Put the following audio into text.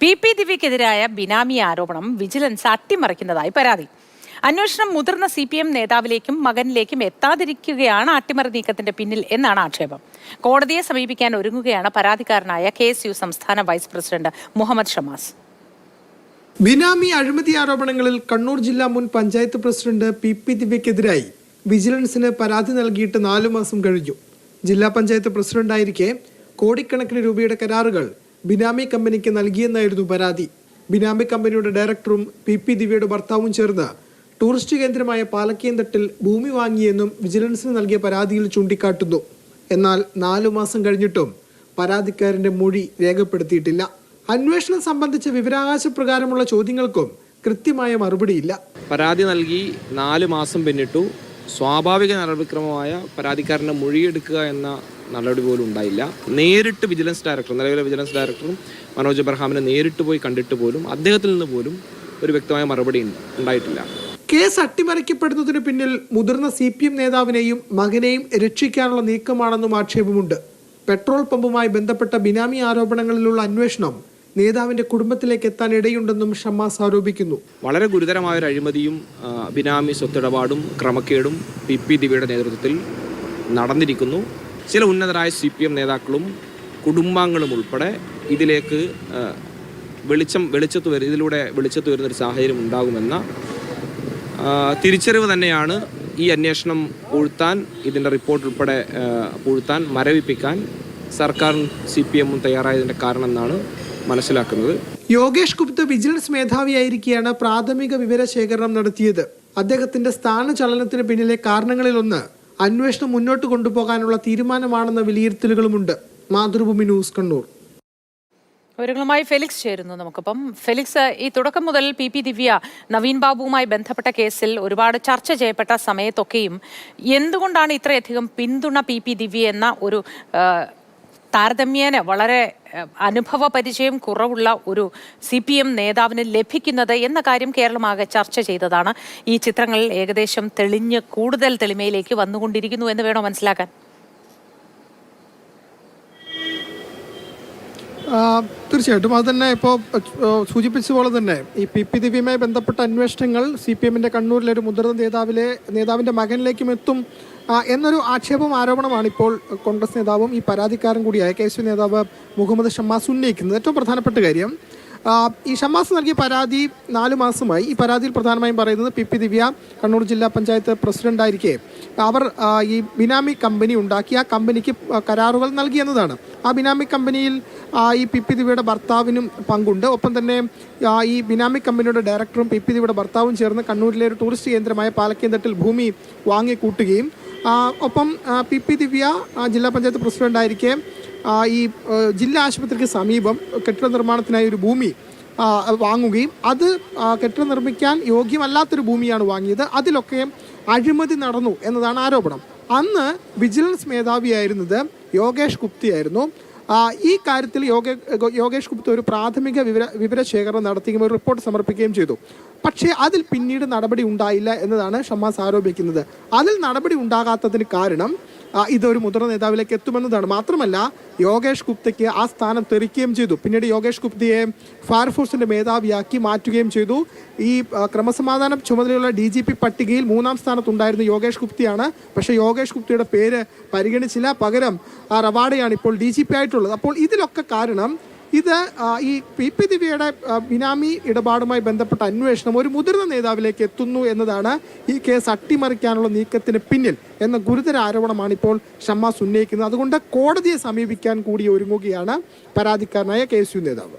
PP ദിവ്യക്കെതിരായ ബിനാമി ആരോപണം vigilance അട്ടിമറിക്കുന്നതായി പരാതി. അന്വേഷണം മുതിർന്ന CPM നേതാവിലേക്കും മകനിലേക്കും എത്താതിരിക്കുകയാണ് അട്ടിമറി നീക്കത്തിന്റെ പിന്നിൽ എന്നാണ് ആക്ഷേപം. കോടതിയെ സമീപിക്കാൻ ഒരുങ്ങുകയാണ് പരാതിക്കാരനായ KSU സംസ്ഥാന വൈസ് പ്രസിഡന്റ് മുഹമ്മദ് ഷമാസ്. ബിനാമി അഴിമതി ആരോപണങ്ങളിൽ കണ്ണൂർ ജില്ലാ മുൻ പഞ്ചായത്ത് പ്രസിഡന്റ് PP ദിവ്യക്കെതിരായി വിജിലൻസിന് പരാതി നൽകിയിട്ട് 4 മാസം കഴിഞ്ഞു. ജില്ലാ പഞ്ചായത്ത് പ്രസിഡന്റായിരിക്കെ കോടിക്കണക്കിന് രൂപയുടെ കരാറുകൾ ബിനാമി കമ്പനിക്ക് നൽകിയെന്നായിരുന്നു പരാതി. ബിനാമി കമ്പനിയുടെ ഡയറക്ടറും PP ദിവ്യയുടെ ഭർത്താവും ചേർന്ന് ടൂറിസ്റ്റ് കേന്ദ്രമായ പാലക്കയംതട്ടിൽ ഭൂമി വാങ്ങിയെന്നും വിജിലൻസിന് നൽകിയ പരാതിയിൽ ചൂണ്ടിക്കാട്ടുന്നു. എന്നാൽ 4 മാസം കഴിഞ്ഞിട്ടും പരാതിക്കാരന്റെ മൊഴി രേഖപ്പെടുത്തിയിട്ടില്ല. അന്വേഷണം സംബന്ധിച്ച വിവരാവകാശ പ്രകാരമുള്ള ചോദ്യങ്ങൾക്കും കൃത്യമായ മറുപടിയില്ല. പരാതി നൽകി 4 മാസം പിന്നിട്ടു. സ്വാഭാവിക നടപടിക്രമമായ പരാതിക്കാരൻ്റെ മൊഴിയെടുക്കുക എന്ന നടപടി പോലും ഉണ്ടായില്ല. നേരിട്ട് വിജിലൻസ് ഡയറക്ടർ, നിലവിലെ വിജിലൻസ് ഡയറക്ടറും മനോജ് എബ്രഹാമിനെ നേരിട്ട് പോയി കണ്ടിട്ട് പോലും അദ്ദേഹത്തിൽ നിന്ന് പോലും ഒരു വ്യക്തമായ മറുപടി ഉണ്ടായിട്ടില്ല. കേസ് അട്ടിമറിക്കപ്പെടുന്നതിന് പിന്നിൽ മുതിർന്ന CPM നേതാവിനെയും മകനെയും രക്ഷിക്കാനുള്ള നീക്കമാണെന്നും ആക്ഷേപമുണ്ട്. പെട്രോൾ പമ്പുമായി ബന്ധപ്പെട്ട ബിനാമി ആരോപണങ്ങളിലുള്ള അന്വേഷണം നേതാവിന്റെ കുടുംബത്തിലേക്ക് എത്താൻ ഇടയുണ്ടെന്നും ഷമാസ് ആരോപിക്കുന്നു. വളരെ ഗുരുതരമായ ഒരു അഴിമതിയും ബിനാമി സ്വത്തിടപാടും ക്രമക്കേടും PP ദിവ്യയുടെ നേതൃത്വത്തിൽ നടന്നിരിക്കുന്നു. ചില ഉന്നതരായ CPM നേതാക്കളും കുടുംബാംഗങ്ങളും ഉൾപ്പെടെ ഇതിലേക്ക് ഇതിലൂടെ വെളിച്ചത്ത് വരുന്നൊരു സാഹചര്യം ഉണ്ടാകുമെന്ന തിരിച്ചറിവ് തന്നെയാണ് ഈ അന്വേഷണം പൂഴ്ത്താൻ, ഇതിൻ്റെ റിപ്പോർട്ട് ഉൾപ്പെടെ പൂഴ്ത്താൻ, മരവിപ്പിക്കാൻ സർക്കാരും CPM-ഉം തയ്യാറായതിൻ്റെ കാരണം എന്നാണ് മനസ്സിലാക്കുന്നത്. യോഗേഷ് ഗുപ്ത വിജിലൻസ് മേധാവിയായിരിക്കെയാണ് പ്രാഥമിക വിവരശേഖരണം നടത്തിയത്. അദ്ദേഹത്തിന്റെ സ്ഥാനചലനത്തിന് പിന്നിലെ കാരണങ്ങളിലൊന്ന് അന്വേഷണം മുന്നോട്ട് കൊണ്ടുപോകാനുള്ള തീരുമാനമാണെന്ന വിലയിരുത്തലുകളുമുണ്ട്. മാതൃഭൂമി ന്യൂസ്, കണ്ണൂർ. വിവരങ്ങളുമായി ഫെലിക്സ് ചേരുന്നു നമുക്കൊപ്പം. ഫെലിക്സ്, ഈ തുടക്കം മുതൽ PP ദിവ്യ നവീൻ ബാബുവുമായി ബന്ധപ്പെട്ട കേസിൽ ഒരുപാട് ചർച്ച ചെയ്യപ്പെട്ട സമയത്തൊക്കെയും എന്തുകൊണ്ടാണ് ഇത്രയധികം പിന്തുണ PP ദിവ്യ എന്ന ഒരു താരതമ്യേന വളരെ അനുഭവ പരിചയം കുറവുള്ള ഒരു CPM നേതാവിന് ലഭിക്കുന്നത് എന്ന കാര്യം കേരളമാകെ ചർച്ച ചെയ്തതാണ്. ഈ ചിത്രങ്ങൾ ഏകദേശം തെളിഞ്ഞ് കൂടുതൽ തെളിമയിലേക്ക് വന്നുകൊണ്ടിരിക്കുന്നു എന്ന് വേണോ മനസ്സിലാക്കാൻ? തീർച്ചയായിട്ടും അത് തന്നെ. ഇപ്പോൾ സൂചിപ്പിച്ച പോലെ തന്നെ ഈ PP ദിവ്യയുമായി ബന്ധപ്പെട്ട അന്വേഷണങ്ങൾ CPM-ന്റെ കണ്ണൂരിലെ ഒരു മുതിർന്ന നേതാവിൻ്റെ മകനിലേക്കും എത്തും എന്നൊരു ആരോപണമാണ് ഇപ്പോൾ കോൺഗ്രസ് നേതാവും ഈ പരാതിക്കാരൻ കൂടിയായ KSU നേതാവ് മുഹമ്മദ് ഷമാസ് ഉന്നയിക്കുന്നത്. ഏറ്റവും പ്രധാനപ്പെട്ട കാര്യം, ഈ ഷമാസ് നൽകിയ പരാതി 4 മാസമായി. ഈ പരാതിയിൽ പ്രധാനമായും പറയുന്നത് PP ദിവ്യ കണ്ണൂർ ജില്ലാ പഞ്ചായത്ത് പ്രസിഡന്റായിരിക്കെ അവർ ഈ ബിനാമി കമ്പനി ഉണ്ടാക്കി ആ കമ്പനിക്ക് കരാറുകൾ നൽകി എന്നതാണ്. ആ ബിനാമി കമ്പനിയിൽ ഈ PP ദിവ്യയുടെ ഭർത്താവിനും പങ്കുണ്ട്. ഒപ്പം തന്നെ ഈ ബിനാമി കമ്പനിയുടെ ഡയറക്ടറും PP ദിവ്യയുടെ ഭർത്താവും ചേർന്ന് കണ്ണൂരിലെ ഒരു ടൂറിസ്റ്റ് കേന്ദ്രമായ പാലക്കയംതട്ടിൽ ഭൂമി വാങ്ങിക്കൂട്ടുകയും ഒപ്പം PP ദിവ്യ ജില്ലാ പഞ്ചായത്ത് പ്രസിഡന്റായിരിക്കെ ഈ ജില്ലാ ആശുപത്രിക്ക് സമീപം കെട്ടിട നിർമ്മാണത്തിനായി ഒരു ഭൂമി വാങ്ങുകയും അത് കെട്ടിടം നിർമ്മിക്കാൻ യോഗ്യമല്ലാത്തൊരു ഭൂമിയാണ് വാങ്ങിയത്. അതിലൊക്കെ അഴിമതി നടന്നു എന്നതാണ് ആരോപണം. അന്ന് വിജിലൻസ് മേധാവിയായിരുന്നത് യോഗേഷ് ഗുപ്തയായിരുന്നു. ഈ കാര്യത്തിൽ യോഗേഷ് ഗുപ്ത ഒരു പ്രാഥമിക വിവരശേഖരണം നടത്തുകയും ഒരു റിപ്പോർട്ട് സമർപ്പിക്കുകയും ചെയ്തു. പക്ഷേ അതിൽ പിന്നീട് നടപടി ഉണ്ടായില്ല എന്നതാണ് ഷമാസ് ആരോപിക്കുന്നത്. അതിൽ നടപടി ഉണ്ടാകാത്തതിന് കാരണം ഇതൊരു മുതിർന്ന നേതാവിലേക്ക് എത്തുമെന്നതാണ്. മാത്രമല്ല, യോഗേഷ് ഗുപ്തയ്ക്ക് ആ സ്ഥാനം തെറിക്കുകയും ചെയ്തു. പിന്നീട് യോഗേഷ് ഗുപ്തയെ ഫയർഫോഴ്സിന്റെ മേധാവിയാക്കി മാറ്റുകയും ചെയ്തു. ഈ ക്രമസമാധാന ചുമതലയുള്ള DGP പട്ടികയിൽ 3-ാം സ്ഥാനത്തുണ്ടായിരുന്ന യോഗേഷ് ഗുപ്തയാണ്. പക്ഷേ യോഗേഷ് ഗുപ്തയുടെ പേര് പരിഗണിച്ചില്ല. പകരം റവാഡയാണ് ഇപ്പോൾ DGP ആയിട്ടുള്ളത്. അപ്പോൾ ഇതിലൊക്കെ കാരണം ഇത് ഈ PP ദിവ്യയുടെ ബിനാമി ഇടപാടുമായി ബന്ധപ്പെട്ട അന്വേഷണം ഒരു മുതിർന്ന നേതാവിലേക്ക് എത്തുന്നു എന്നതാണ് ഈ കേസ് അട്ടിമറിക്കാനുള്ള നീക്കത്തിന് പിന്നിൽ എന്ന ഗുരുതര ആരോപണമാണ് ഇപ്പോൾ ഷമാസ് ഉന്നയിക്കുന്നത്. അതുകൊണ്ട് കോടതിയെ സമീപിക്കാൻ കൂടി ഒരുങ്ങുകയാണ് പരാതിക്കാരനായ KSU നേതാവ്.